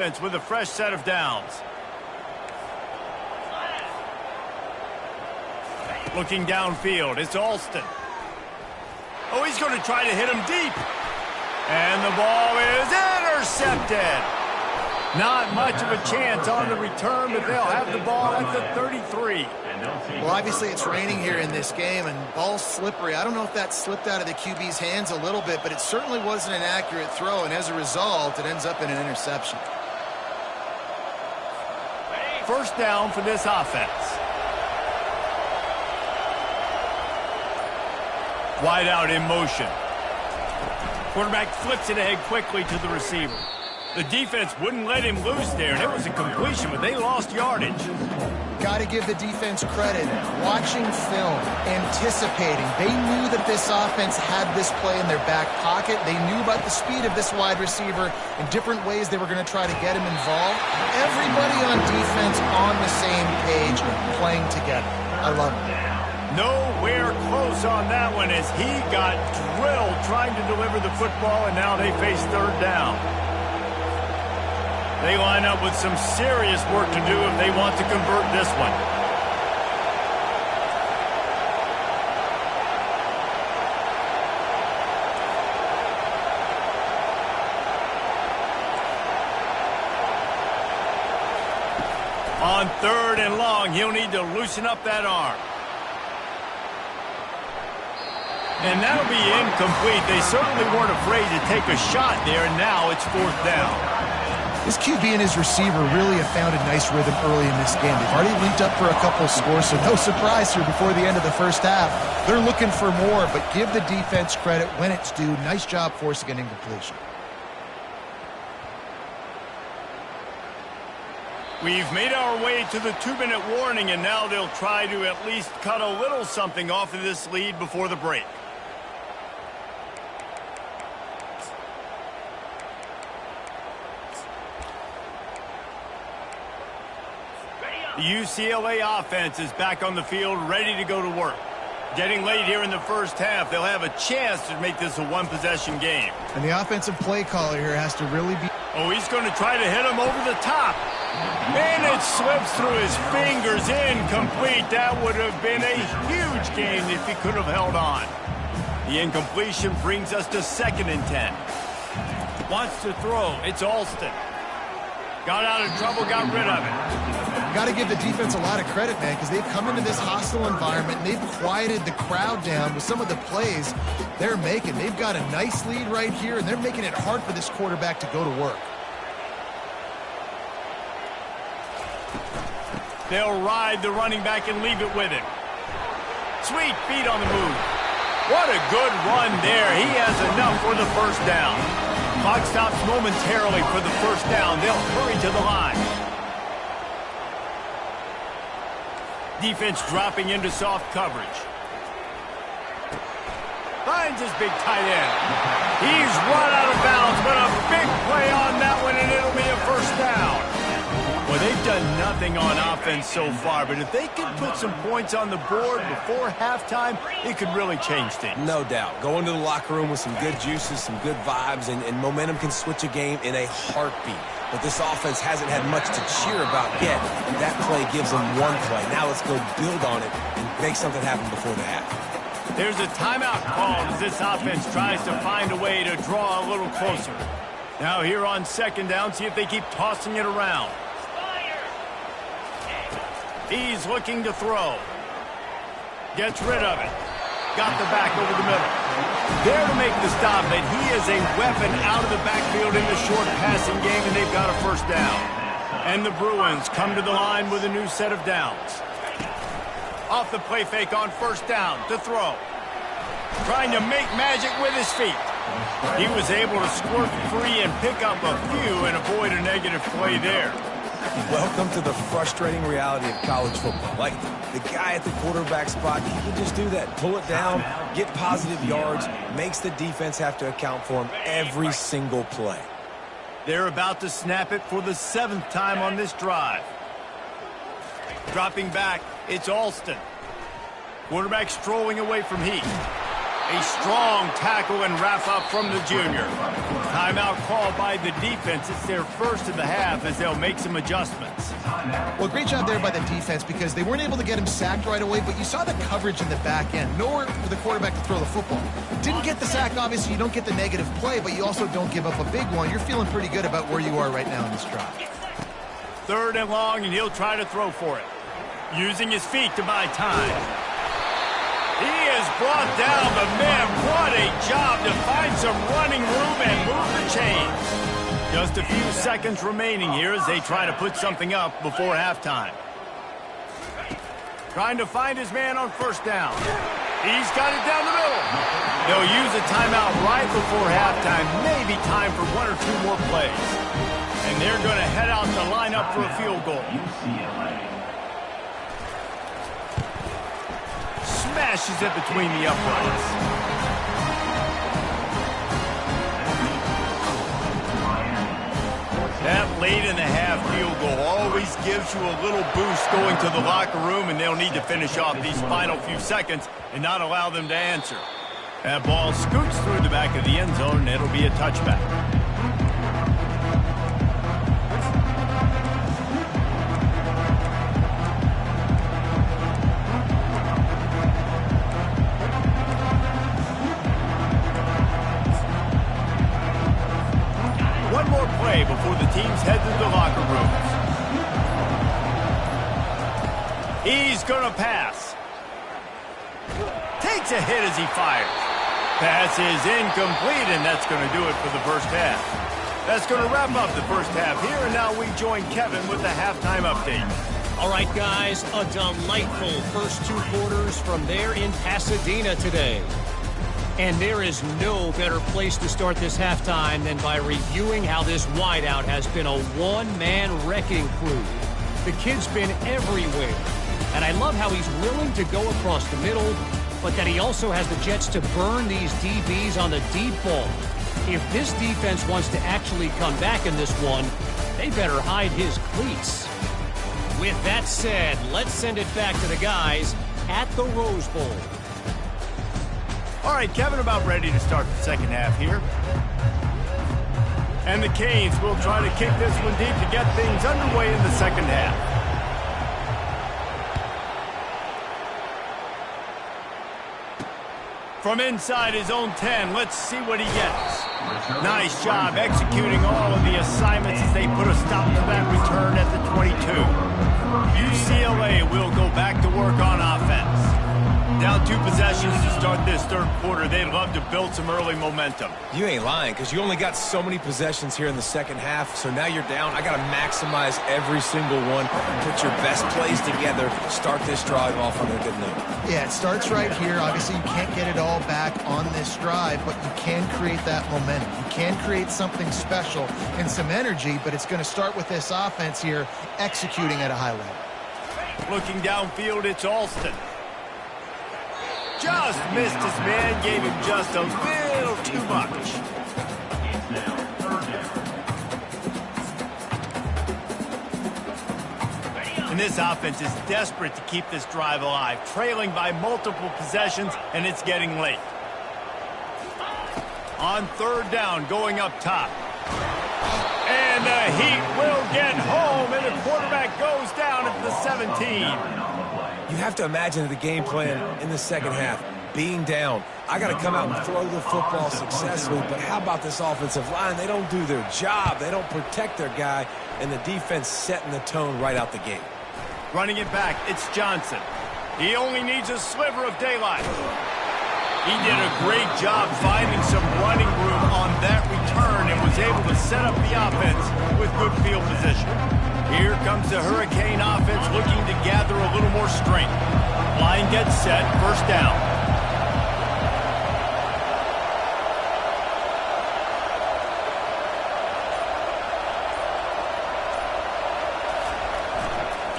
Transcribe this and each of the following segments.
with a fresh set of downs. Looking downfield, it's Alston. Oh, he's going to try to hit him deep. And the ball is intercepted. Not much of a chance on the return, but they'll have the ball at the 33. Well, obviously it's raining here in this game, and ball's slippery. I don't know if that slipped out of the QB's hands a little bit, but it certainly wasn't an accurate throw, and as a result, it ends up in an interception. First down for this offense. Wide out in motion. Quarterback flips it ahead quickly to the receiver. The defense wouldn't let him loose there, and it was a completion, but they lost yardage. Got to give the defense credit. Watching film, anticipating. They knew that this offense had this play in their back pocket. They knew about the speed of this wide receiver and different ways they were going to try to get him involved. Everybody on defense on the same page, playing together. I love it. Nowhere close on that one as he got drilled trying to deliver the football, and now they face third down. They line up with some serious work to do if they want to convert this one. On third and long, he'll need to loosen up that arm. And that'll be incomplete. They certainly weren't afraid to take a shot there, and now it's fourth down. This QB and his receiver really have found a nice rhythm early in this game. They've already linked up for a couple of scores, so no surprise here before the end of the first half. They're looking for more, but give the defense credit when it's due. Nice job forcing an incompletion. We've made our way to the 2-minute warning, and now they'll try to at least cut a little something off of this lead before the break. The UCLA offense is back on the field, ready to go to work. Getting late here in the first half, they'll have a chance to make this a one-possession game. And the offensive play caller here has to really be... Oh, he's going to try to hit him over the top. And it slips through his fingers, incomplete. That would have been a huge game if he could have held on. The incompletion brings us to 2nd and 10. Wants to throw, it's Alston. Got out of trouble, got rid of it. Got to give the defense a lot of credit, man, because they've come into this hostile environment and they've quieted the crowd down with some of the plays they're making. They've got a nice lead right here, and they're making it hard for this quarterback to go to work. They'll ride the running back and leave it with him. Sweet feet on the move. What a good run there. He has enough for the first down. Clock stops momentarily for the first down. They'll hurry to the line. Defense dropping into soft coverage. Finds his big tight end. He's run out of bounds, but a big play on that one, and it'll be a first down. Well, they've done nothing on offense so far, but if they can put some points on the board before halftime, it could really change things. No doubt. Go into the locker room with some good juices, some good vibes, and momentum can switch a game in a heartbeat. But this offense hasn't had much to cheer about yet. That play gives them one play. Now let's go build on it and make something happen before the half. There's a timeout called as this offense tries to find a way to draw a little closer. Now here on 2nd down, see if they keep tossing it around. He's looking to throw. Gets rid of it. Got the back over the middle. There to make the stop, and he is a weapon out of the backfield in the short passing game, and they've got a first down. And the Bruins come to the line with a new set of downs. Off the play fake on first down to throw. Trying to make magic with his feet. He was able to squirt free and pick up a few and avoid a negative play there. Welcome to the frustrating reality of college football. Like, the guy at the quarterback spot, he can just do that. Pull it down, get positive yards, makes the defense have to account for him every single play. They're about to snap it for the 7th time on this drive. Dropping back, it's Alston. Quarterback strolling away from Heath. A strong tackle and wrap up from the junior. Timeout called by the defense. It's their first of the half as they'll make some adjustments. Well, great job there by the defense because they weren't able to get him sacked right away, but you saw the coverage in the back end. Nowhere for the quarterback to throw the football. Didn't get the sack, obviously. You don't get the negative play, but you also don't give up a big one. You're feeling pretty good about where you are right now in this drive. 3rd and long, and he'll try to throw for it. Using his feet to buy time. He is brought down, but man, what a job to find some running room and move the chains. Just a few seconds remaining here as they try to put something up before halftime. Trying to find his man on 1st down. He's got it down the middle. They'll use a timeout right before halftime. Maybe time for 1 or 2 more plays. And they're going to head out to line up for a field goal. Smashes it between the uprights. That late in the half field goal always gives you a little boost going to the locker room, and they'll need to finish off these final few seconds and not allow them to answer. That ball scoots through the back of the end zone, and it'll be a touchback. Before the teams head to the locker rooms. He's going to pass. Takes a hit as he fires. Pass is incomplete, and that's going to do it for the first half. That's going to wrap up the first half here, and now we join Kevin with the halftime update. All right, guys, a delightful first 2 quarters from there in Pasadena today. And there is no better place to start this halftime than by reviewing how this wideout has been a one-man wrecking crew. The kid's been everywhere. And I love how he's willing to go across the middle, but that he also has the jets to burn these DBs on the deep ball. If this defense wants to actually come back in this one, they better hide his cleats. With that said, let's send it back to the guys at the Rose Bowl. All right, Kevin, about ready to start the second half here. And the Canes will try to kick this one deep to get things underway in the second half. From inside his own 10, let's see what he gets. Nice job executing all of the assignments as they put a stop to that return at the 22. UCLA will go back to work on offense. Down 2 possessions to start this 3rd quarter. They'd love to build some early momentum. You ain't lying, because you only got so many possessions here in the second half, so now you're down. I got to maximize every single one, put your best plays together, start this drive off on a good note. Yeah, it starts right here. Obviously, you can't get it all back on this drive, but you can create that momentum. You can create something special and some energy, but it's going to start with this offense here executing at a high level. Looking downfield, it's Alston. Just missed his man, gave him just a little too much. And this offense is desperate to keep this drive alive, trailing by multiple possessions, and it's getting late. On 3rd down, going up top. And the Heat will get home, and the quarterback goes down at the 17. You have to imagine the game plan in the second half. Being down, I got to come out and throw the football successfully, but how about this offensive line? They don't do their job. They don't protect their guy, and the defense setting the tone right out the gate. Running it back, it's Johnson. He only needs a sliver of daylight. He did a great job finding some running room on that return and was able to set up the offense with good field position. Here comes the Hurricane offense looking to gather a little more strength. Line gets set, 1st down.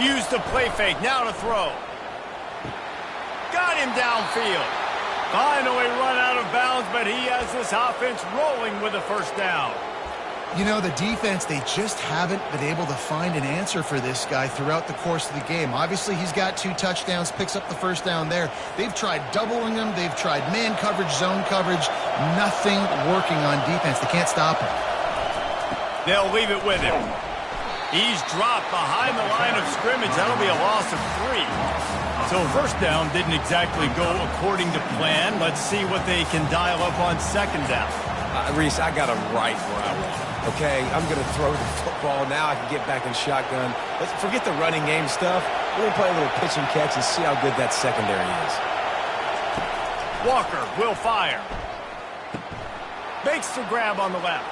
Use the play fake, now to throw. Got him downfield. Finally run out of bounds, but he has this offense rolling with a 1st down. You know, the defense, they just haven't been able to find an answer for this guy throughout the course of the game. Obviously, he's got 2 touchdowns, picks up the first down there. They've tried doubling him. They've tried man coverage, zone coverage. Nothing working on defense. They can't stop him. They'll leave it with him. He's dropped behind the line of scrimmage. That'll be a loss of 3. So first down didn't exactly go according to plan. Let's see what they can dial up on second down. Reese, I got him right where I want him. Okay, I'm going to throw the football. Now I can get back in shotgun. Let's forget the running game stuff. We're going to play a little pitch and catch and see how good that secondary is. Walker will fire. Makes the grab on the left.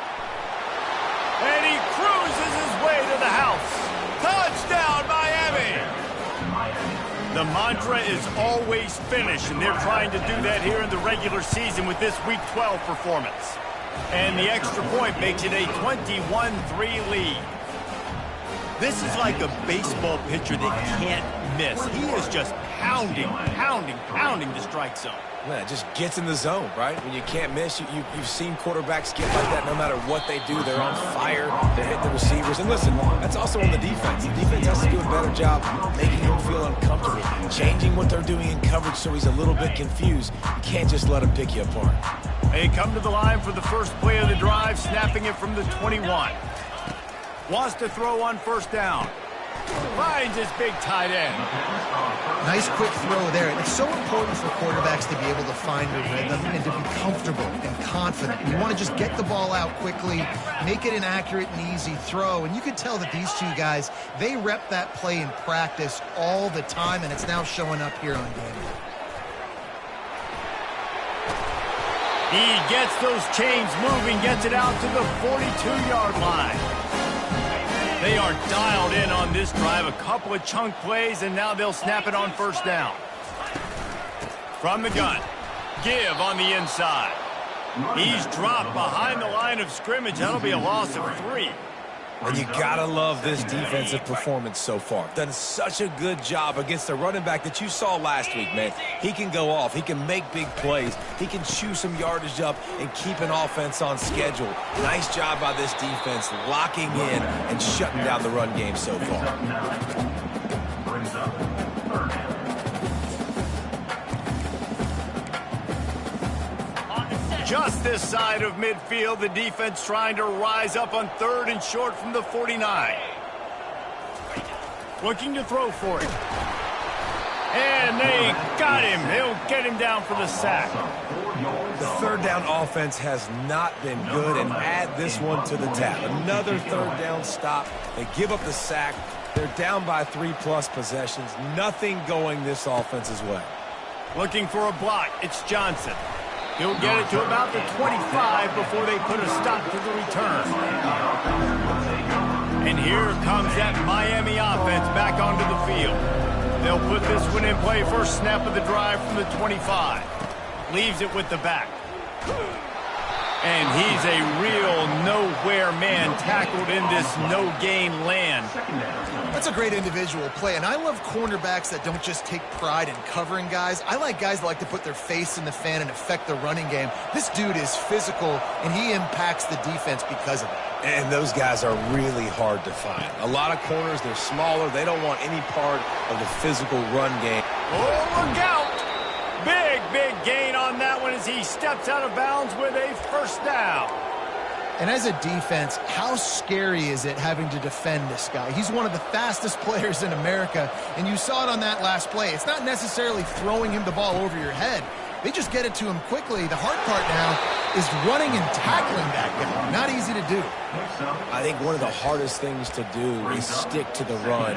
And he cruises his way to the house. Touchdown, Miami! The mantra is always finish, and they're trying to do that here in the regular season with this Week 12 performance. And the extra point makes it a 21-3 lead. This is like a baseball pitcher that can't miss. He is just pounding the strike zone. Man, it just gets in the zone, right? When you can't miss, you've seen quarterbacks get like that no matter what they do. They're on fire. They hit the receivers. And listen, that's also on the defense. The defense has to do a better job making him feel uncomfortable, changing what they're doing in coverage so he's a little bit confused. You can't just let him pick you apart. They come to the line for the first play of the drive, snapping it from the 21. Wants to throw on first down. Finds his big tight end. Nice quick throw there. And it's so important for quarterbacks to be able to find a rhythm and to be comfortable and confident. You want to just get the ball out quickly, make it an accurate and easy throw. And you can tell that these 2 guys, they rep that play in practice all the time, and it's now showing up here on game day. He gets those chains moving, gets it out to the 42-yard line. They are dialed in on this drive. A couple of chunk plays, and now they'll snap it on first down. From the gun. Give on the inside. He's dropped behind the line of scrimmage. That'll be a loss of 3. And you gotta love this defensive performance so far. Done such a good job against the running back that you saw last week, man. He can go off. He can make big plays. He can chew some yardage up and keep an offense on schedule. Nice job by this defense locking in and shutting down the run game so far. Just this side of midfield, the defense trying to rise up on 3rd and short from the 49. Looking to throw for it. And they got him. They'll get him down for the sack. The third down offense has not been good, and add this one to the tab. Another third down stop. They give up the sack. They're down by 3+ possessions. Nothing going this offense's way. Looking for a block. It's Johnson. He'll get it to about the 25 before they put a stop to the return. And here comes that Miami offense back onto the field. They'll put this one in play. First snap of the drive from the 25. Leaves it with the back. And he's a real nowhere man tackled in this no-gain land. That's a great individual play, and I love cornerbacks that don't just take pride in covering guys. I like guys that like to put their face in the fan and affect the running game. This dude is physical, and he impacts the defense because of it. And those guys are really hard to find. A lot of corners, they're smaller. They don't want any part of the physical run game. Oh, look out! Big gain on that one as he steps out of bounds with a first down. And as a defense, how scary is it having to defend this guy? He's one of the fastest players in America, and you saw it on that last play. It's not necessarily throwing him the ball over your head. They just get it to him quickly. The hard part now is running and tackling that guy. Not easy to do. I think one of the hardest things to do is stick to the run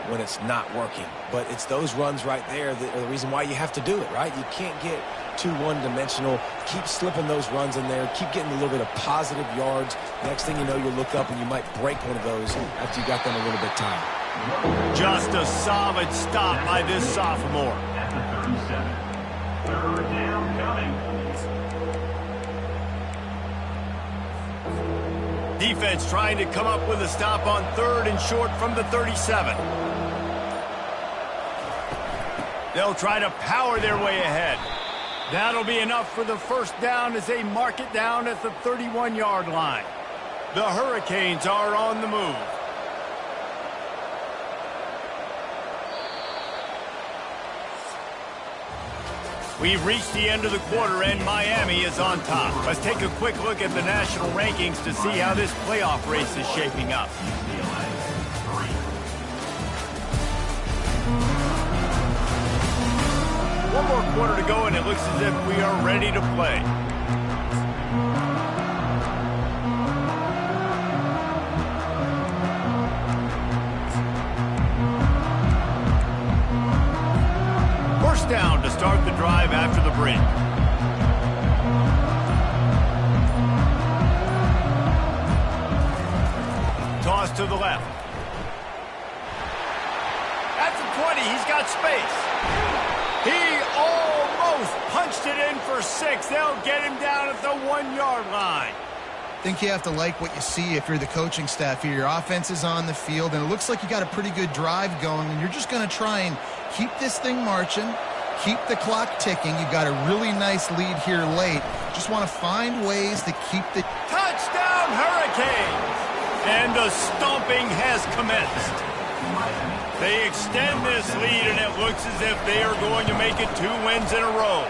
when it's not working. But it's those runs right there that are the reason why you have to do it, right? You can't get too one-dimensional. Keep slipping those runs in there. Keep getting a little bit of positive yards. Next thing you know, you'll look up and you might break one of those after you got them a little bit tired. Just a solid stop by this sophomore. Third down coming. Defense trying to come up with a stop on 3rd and short from the 37. They'll try to power their way ahead. That'll be enough for the first down as they mark it down at the 31-yard line. The Hurricanes are on the move. We've reached the end of the quarter, and Miami is on top. Let's take a quick look at the national rankings to see how this playoff race is shaping up. One more quarter to go, and it looks as if we are ready to play. First down to start the drive after the break. Toss to the left. At the 20, he's got space. He almost punched it in for 6. They'll get him down at the 1-yard line. I think you have to like what you see if you're the coaching staff here. Your offense is on the field, and it looks like you got a pretty good drive going, and you're just going to try and keep this thing marching, keep the clock ticking. You've got a really nice lead here late. Just want to find ways to keep the... Touchdown, Hurricanes! And the stomping has commenced. They extend this lead, and it looks as if they are going to make it 2 wins in a row.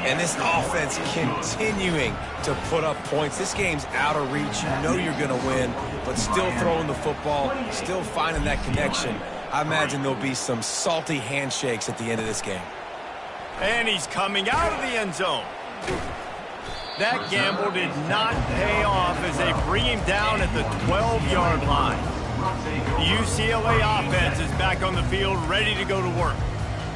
And this offense continuing to put up points. This game's out of reach. You know you're going to win, but still throwing the football, still finding that connection. I imagine there'll be some salty handshakes at the end of this game. And he's coming out of the end zone. That gamble did not pay off as they bring him down at the 12-yard line. The UCLA offense is back on the field, ready to go to work.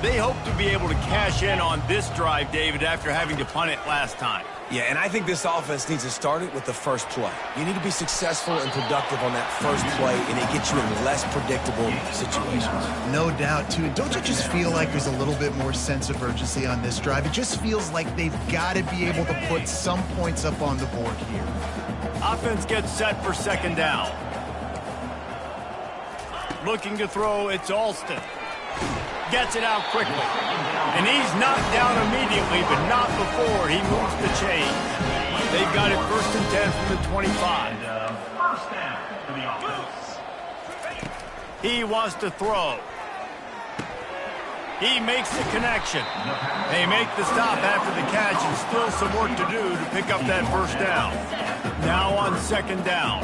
They hope to be able to cash in on this drive, David, after having to punt it last time. Yeah, and I think this offense needs to start it with the first play. You need to be successful and productive on that first play, and it gets you in less predictable situations. No doubt, too. And don't you just feel like there's a little bit more sense of urgency on this drive? It just feels like they've got to be able to put some points up on the board here. Offense gets set for second down. Looking to throw, it's Alston. Gets it out quickly. And he's knocked down immediately, but not before he moves the chain. They've got it 1st and 10 from the 25. First down for the offense. He wants to throw. He makes the connection. They make the stop after the catch, and still some work to do to pick up that first down. Now on second down.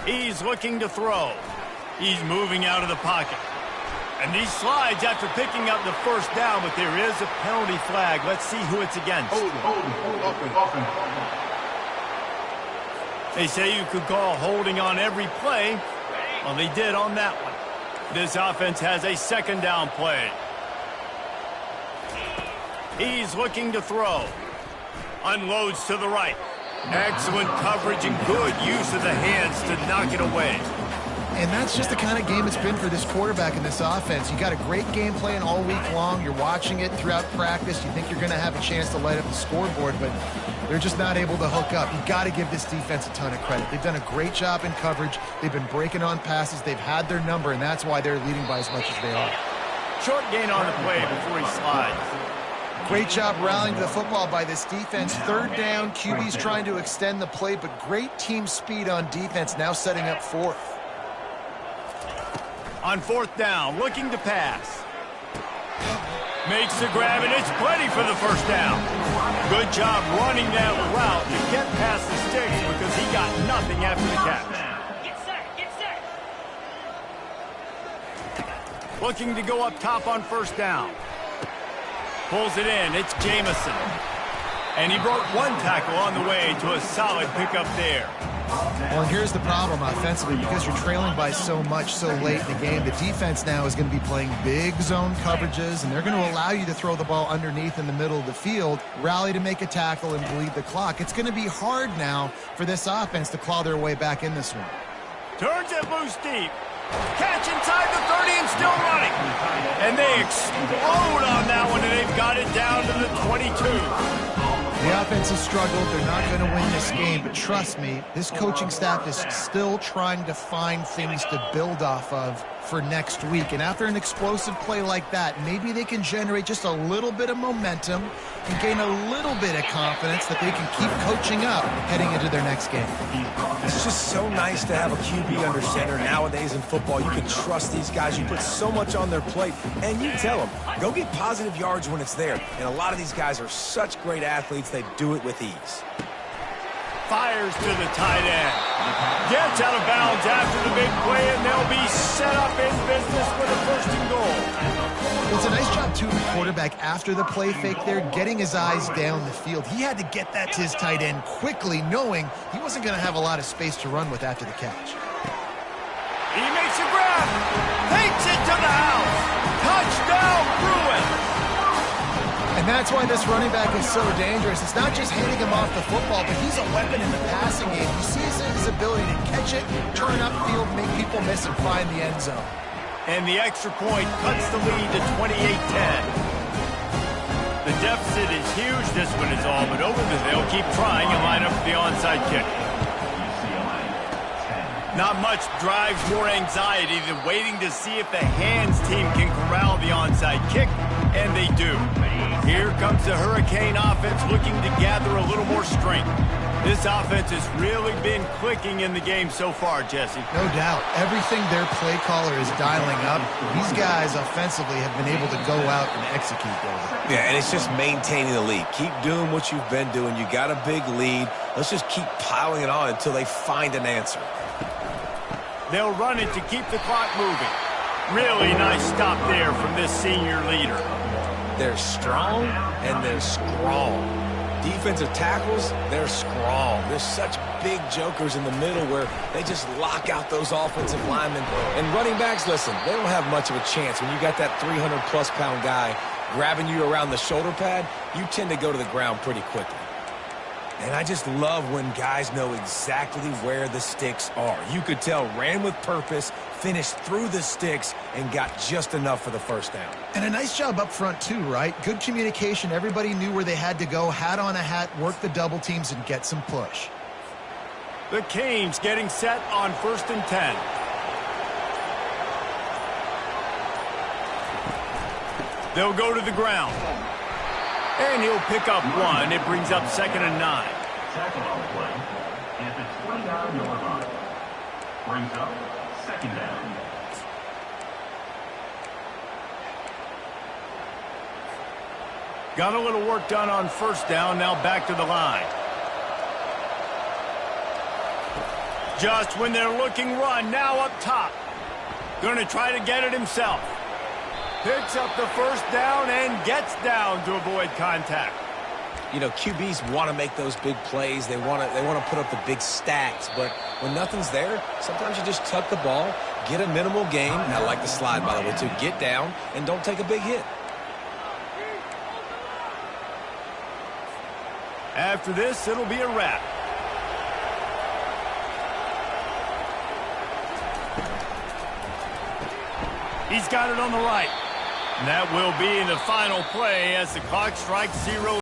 He's looking to throw. He's moving out of the pocket. And he slides after picking up the first down, but there is a penalty flag. Let's see who it's against. Open. They say you could call holding on every play. Well, they did on that one. This offense has a second down play. He's looking to throw. Unloads to the right. Excellent coverage and good use of the hands to knock it away. And that's just the kind of game it's been for this quarterback in this offense. You got a great game plan all week long. You're watching it throughout practice. You think you're going to have a chance to light up the scoreboard, but they're just not able to hook up. You've got to give this defense a ton of credit. They've done a great job in coverage. They've been breaking on passes. They've had their number, and that's why they're leading by as much as they are. Short gain on the play before he slides. Great job rallying to the football by this defense. Third down, QB's trying to extend the play, but great team speed on defense, now setting up fourth. On fourth down, looking to pass. Makes the grab, and it's plenty for the first down. Good job running that route to get past the sticks because he got nothing after the catch. Get set. Looking to go up top on first down. Pulls it in. It's Jamison. And he broke one tackle on the way to a solid pickup there. Well, here's the problem offensively. Because you're trailing by so much so late in the game, the defense now is going to be playing big zone coverages, and they're going to allow you to throw the ball underneath in the middle of the field, rally to make a tackle, and bleed the clock. It's going to be hard now for this offense to claw their way back in this one. Turns it loose deep. Catch inside the 30 and still running. And they explode on that one, and they've got it down to the 22. The offense has struggled. They're not going to win this game, but trust me, this coaching staff is still trying to find things to build off of for next week. And after an explosive play like that, maybe they can generate just a little bit of momentum and gain a little bit of confidence that they can keep coaching up heading into their next game. It's just so nice to have a QB under center nowadays in football. You can trust these guys. You put so much on their plate, and you tell them, go get positive yards when it's there. And a lot of these guys are such great athletes, they do it with ease. Fires to the tight end. Gets out of bounds after the big play, and they'll be set up in business with a first and goal. Well, it's a nice job, too, the quarterback, after the play fake there, getting his eyes down the field. He had to get that to his tight end quickly, knowing he wasn't going to have a lot of space to run with after the catch. He makes a grab. Takes it to the house. Touchdown, Bruins. And that's why this running back is so dangerous. It's not just handing him off the football, but he's a weapon in the passing game. He sees his ability to catch it, turn upfield, make people miss, and find the end zone. And the extra point cuts the lead to 28-10. The deficit is huge. This one is all but over. They'll keep trying and line up the onside kick. Not much drives more anxiety than waiting to see if the hands team can corral the onside kick, and they do. Here comes the Hurricane offense looking to gather a little more strength. This offense has really been clicking in the game so far, Jesse. No doubt. Everything their play caller is dialing up, these guys offensively have been able to go out and execute those. Yeah, and it's just maintaining the lead. Keep doing what you've been doing. You got a big lead. Let's just keep piling it on until they find an answer. They'll run it to keep the clock moving. Really nice stop there from this senior leader. They're strong and they're strong. Defensive tackles, they're strong. There's such big jokers in the middle where they just lock out those offensive linemen. And running backs, listen, they don't have much of a chance. When you got that 300-plus pound guy grabbing you around the shoulder pad, you tend to go to the ground pretty quickly. And I just love when guys know exactly where the sticks are. You could tell ran with purpose, finished through the sticks, and got just enough for the first down. And a nice job up front, too, right? Good communication. Everybody knew where they had to go, hat on a hat, work the double teams, and get some push. The Canes getting set on 1st and 10. They'll go to the ground. And he'll pick up one. It brings up 2nd and 9. Tackle on the play at the 29-yard line. Brings up 2nd down. Got a little work done on 1st down. Now back to the line. Just when they're looking run. Now up top. Going to try to get it himself. Picks up the 1st down and gets down to avoid contact. You know, QBs want to make those big plays. They want to put up the big stats. But when nothing's there, sometimes you just tuck the ball, get a minimal gain. I like the slide, by the way, too. Get down and don't take a big hit. After this, it'll be a wrap. He's got it on the right. And that will be the final play as the clock strikes 0.